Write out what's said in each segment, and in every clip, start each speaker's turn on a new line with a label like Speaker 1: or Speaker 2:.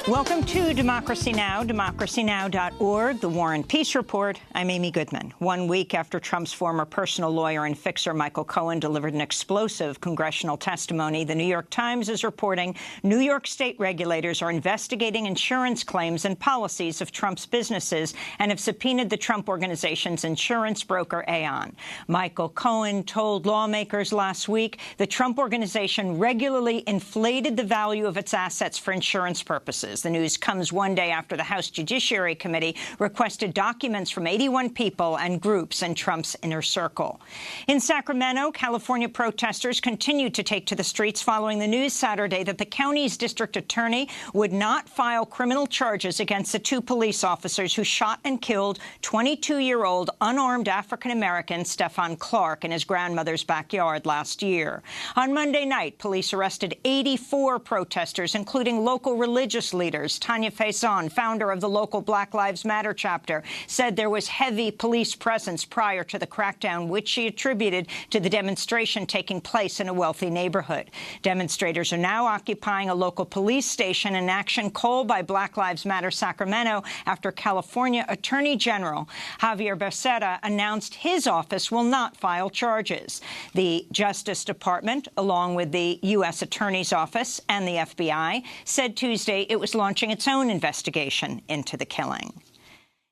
Speaker 1: Welcome to Democracy Now!, democracynow.org, the War and Peace Report. I'm Amy Goodman. 1 week after Trump's former personal lawyer and fixer Michael Cohen delivered an explosive congressional testimony, the New York Times is reporting New York state regulators are investigating insurance claims and policies of Trump's businesses and have subpoenaed the Trump Organization's insurance broker, Aon. Michael Cohen told lawmakers last week the Trump Organization regularly inflated the value of its assets for insurance purposes. The news comes 1 day after the House Judiciary Committee requested documents from 81 people and groups in Trump's inner circle. In Sacramento, California protesters continued to take to the streets following the news Saturday that the county's district attorney would not file criminal charges against the 2 police officers who shot and killed 22-year-old unarmed African-American Stefan Clark in his grandmother's backyard last year. On Monday night, police arrested 84 protesters, including local religious leaders. Tanya Faison, founder of the local Black Lives Matter chapter, said there was heavy police presence prior to the crackdown, which she attributed to the demonstration taking place in a wealthy neighborhood. Demonstrators are now occupying a local police station, an action called by Black Lives Matter Sacramento after California Attorney General Javier Becerra announced his office will not file charges. The Justice Department, along with the U.S. Attorney's Office and the FBI, said Tuesday it was launching its own investigation into the killing.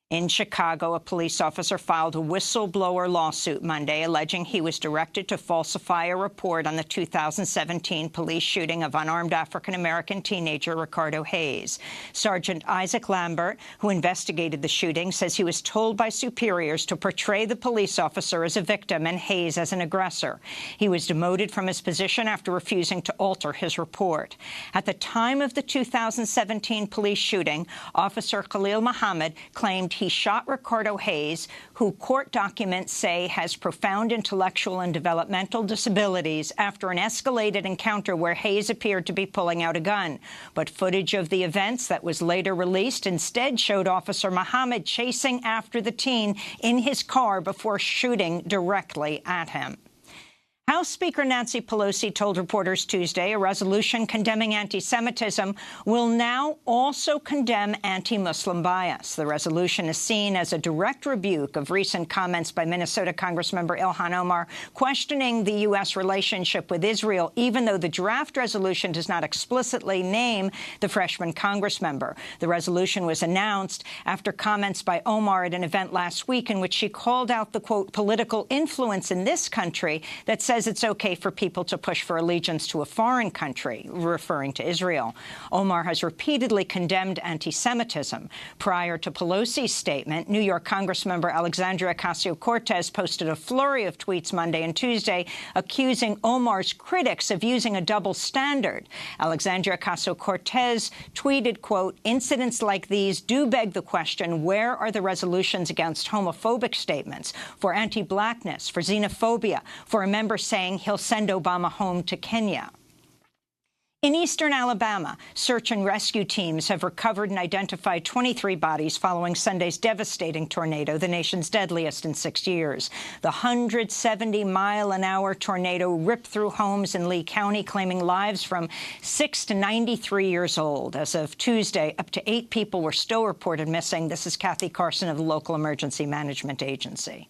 Speaker 1: In Chicago, a police officer filed a whistleblower lawsuit Monday alleging he was directed to falsify a report on the 2017 police shooting of unarmed African-American teenager Ricardo Hayes. Sergeant Isaac Lambert, who investigated the shooting, says he was told by superiors to portray the police officer as a victim and Hayes as an aggressor. He was demoted from his position after refusing to alter his report. At the time of the 2017 police shooting, Officer Khalil Muhammad claimed he shot Ricardo Hayes, who court documents say has profound intellectual and developmental disabilities, after an escalated encounter where Hayes appeared to be pulling out a gun. But footage of the events that was later released instead showed Officer Muhammad chasing after the teen in his car before shooting directly at him. House Speaker Nancy Pelosi told reporters Tuesday a resolution condemning anti-Semitism will now also condemn anti-Muslim bias. The resolution is seen as a direct rebuke of recent comments by Minnesota Congressmember Ilhan Omar questioning the U.S. relationship with Israel, even though the draft resolution does not explicitly name the freshman congressmember. The resolution was announced after comments by Omar at an event last week in which she called out the, quote, political influence in this country that says it's okay for people to push for allegiance to a foreign country, referring to Israel. Omar has repeatedly condemned anti-Semitism. Prior to Pelosi's statement, New York Congressmember Alexandria Ocasio-Cortez posted a flurry of tweets Monday and Tuesday accusing Omar's critics of using a double standard. Alexandria Ocasio-Cortez tweeted, quote, incidents like these do beg the question, where are the resolutions against homophobic statements, for anti-blackness, for xenophobia, for a member saying he'll send Obama home to Kenya? In eastern Alabama, search and rescue teams have recovered and identified 23 bodies following Sunday's devastating tornado, the nation's deadliest in 6 years. The 170-mile-an-hour tornado ripped through homes in Lee County, claiming lives from 6 to 93 years old. As of Tuesday, up to 8 people were still reported missing. This is Kathy Carson of the local emergency management agency.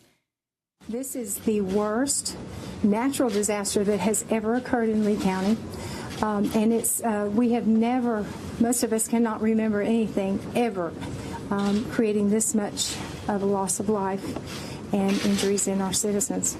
Speaker 2: This is the worst natural disaster that has ever occurred in Lee County. And we have never, most of us cannot remember anything ever creating this much of a loss of life and injuries in our citizens.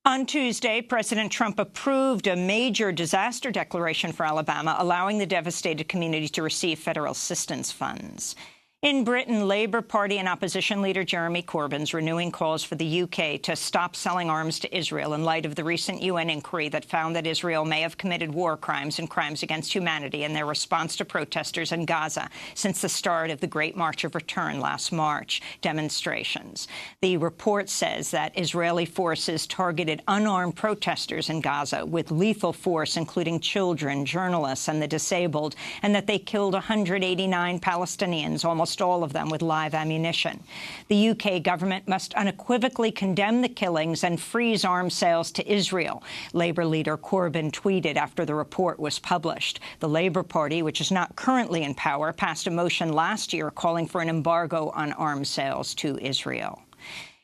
Speaker 1: On Tuesday, President Trump approved a major disaster declaration for Alabama, allowing the devastated community to receive federal assistance funds. In Britain, Labour Party and opposition leader Jeremy Corbyn's renewing calls for the UK to stop selling arms to Israel in light of the recent UN inquiry that found that Israel may have committed war crimes and crimes against humanity in their response to protesters in Gaza since the start of the Great March of Return last March demonstrations. The report says that Israeli forces targeted unarmed protesters in Gaza with lethal force, including children, journalists, and the disabled, and that they killed 189 Palestinians, almost almost all of them with live ammunition. The UK government must unequivocally condemn the killings and freeze arms sales to Israel, Labour leader Corbyn tweeted after the report was published. The Labour Party, which is not currently in power, passed a motion last year calling for an embargo on arms sales to Israel.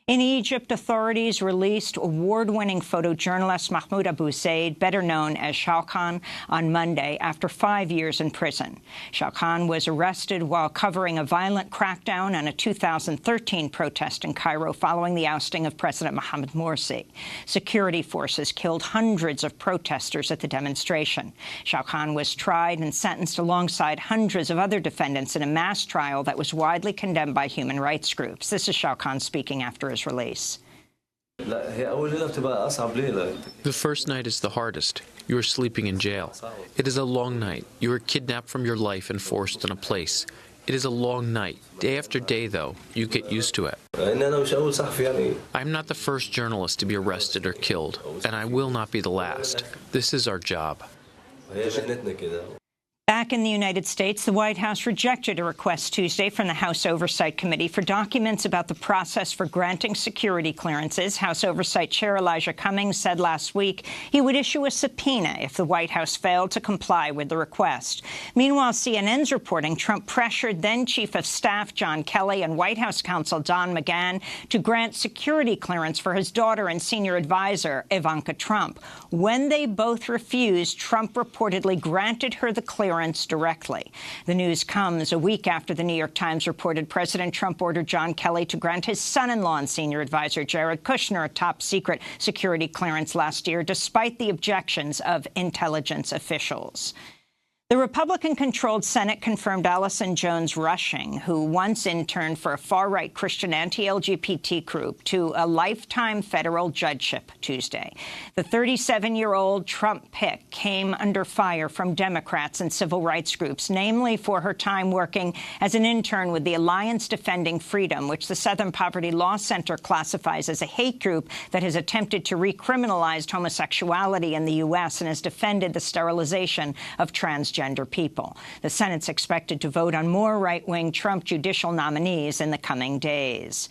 Speaker 1: In Egypt, authorities released award-winning photojournalist Mahmoud Abu Zaid, better known as Shawkan, on Monday after 5 years in prison. Shawkan was arrested while covering a violent crackdown on a 2013 protest in Cairo following the ousting of President Mohamed Morsi. Security forces killed hundreds of protesters at the demonstration. Shawkan was tried and sentenced alongside hundreds of other defendants in a mass trial that was widely condemned by human rights groups. This is Shawkan speaking after his release.
Speaker 3: The first night is the hardest. You are sleeping in jail. It is a long night. You are kidnapped from your life and forced in a place. It is a long night. Day after day, though, you get used to it. I'm not the first journalist to be arrested or killed, and I will not be the last. This is our job.
Speaker 1: Back in the United States, the White House rejected a request Tuesday from the House Oversight Committee for documents about the process for granting security clearances. House Oversight Chair Elijah Cummings said last week he would issue a subpoena if the White House failed to comply with the request. Meanwhile, CNN's reporting Trump pressured then-Chief of Staff John Kelly and White House counsel Don McGahn to grant security clearance for his daughter and senior advisor, Ivanka Trump. When they both refused, Trump reportedly granted her the clearance directly. The news comes a week after the New York Times reported President Trump ordered John Kelly to grant his son-in-law and senior advisor Jared Kushner a top-secret security clearance last year, despite the objections of intelligence officials. The Republican-controlled Senate confirmed Allison Jones Rushing, who once interned for a far-right Christian anti-LGBT group, to a lifetime federal judgeship Tuesday. The 37-year-old Trump pick came under fire from Democrats and civil rights groups, namely for her time working as an intern with the Alliance Defending Freedom, which the Southern Poverty Law Center classifies as a hate group that has attempted to recriminalize homosexuality in the U.S. and has defended the sterilization of transgender people. The Senate's expected to vote on more right-wing Trump judicial nominees in the coming days.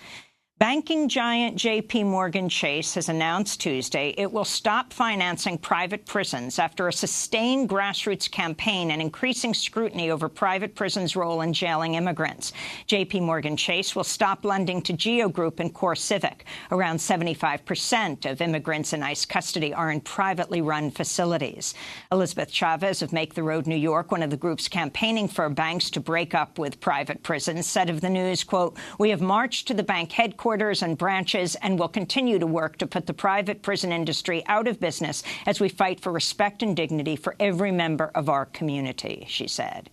Speaker 1: Banking giant JPMorgan Chase has announced Tuesday it will stop financing private prisons after a sustained grassroots campaign and increasing scrutiny over private prisons' role in jailing immigrants. JPMorgan Chase will stop lending to Geo Group and Core Civic. Around 75% of immigrants in ICE custody are in privately run facilities. Elizabeth Chavez of Make the Road New York, one of the groups campaigning for banks to break up with private prisons, said of the news, quote, "We have marched to the bank headquarters and branches and will continue to work to put the private prison industry out of business as we fight for respect and dignity for every member of our community," she said.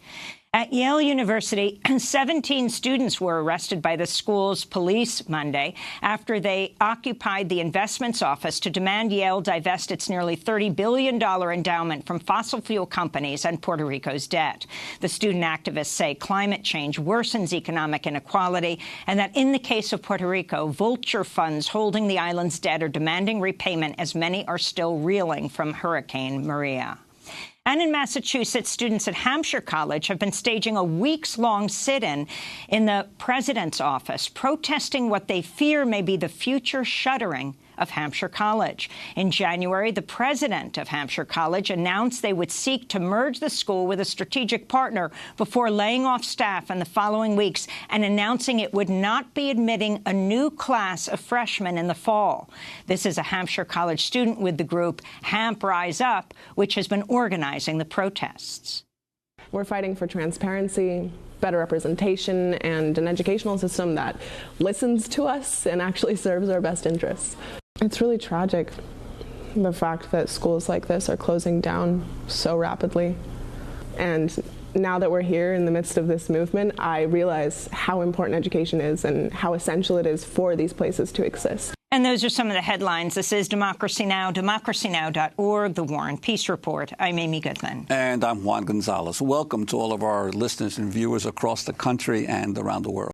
Speaker 1: At Yale University, 17 students were arrested by the school's police Monday after they occupied the investments office to demand Yale divest its nearly $30 billion endowment from fossil fuel companies and Puerto Rico's debt. The student activists say climate change worsens economic inequality and that in the case of Puerto Rico, vulture funds holding the island's debt are demanding repayment as many are still reeling from Hurricane Maria. And in Massachusetts, students at Hampshire College have been staging a weeks-long sit-in in the president's office, protesting what they fear may be the future shuttering of Hampshire College. In January, the president of Hampshire College announced they would seek to merge the school with a strategic partner before laying off staff in the following weeks and announcing it would not be admitting a new class of freshmen in the fall. This is a Hampshire College student with the group Hamp Rise Up, which has been organizing the protests.
Speaker 4: We're fighting for transparency, better representation, and an educational system that listens to us and actually serves our best interests. It's really tragic, the fact that schools like this are closing down so rapidly. And now that we're here in the midst of this movement, I realize how important education is and how essential it is for these places to exist.
Speaker 1: And those are some of the headlines. This is Democracy Now!, democracynow.org, The War and Peace Report. I'm Amy Goodman.
Speaker 5: And I'm Juan Gonzalez. Welcome to all of our listeners and viewers across the country and around the world.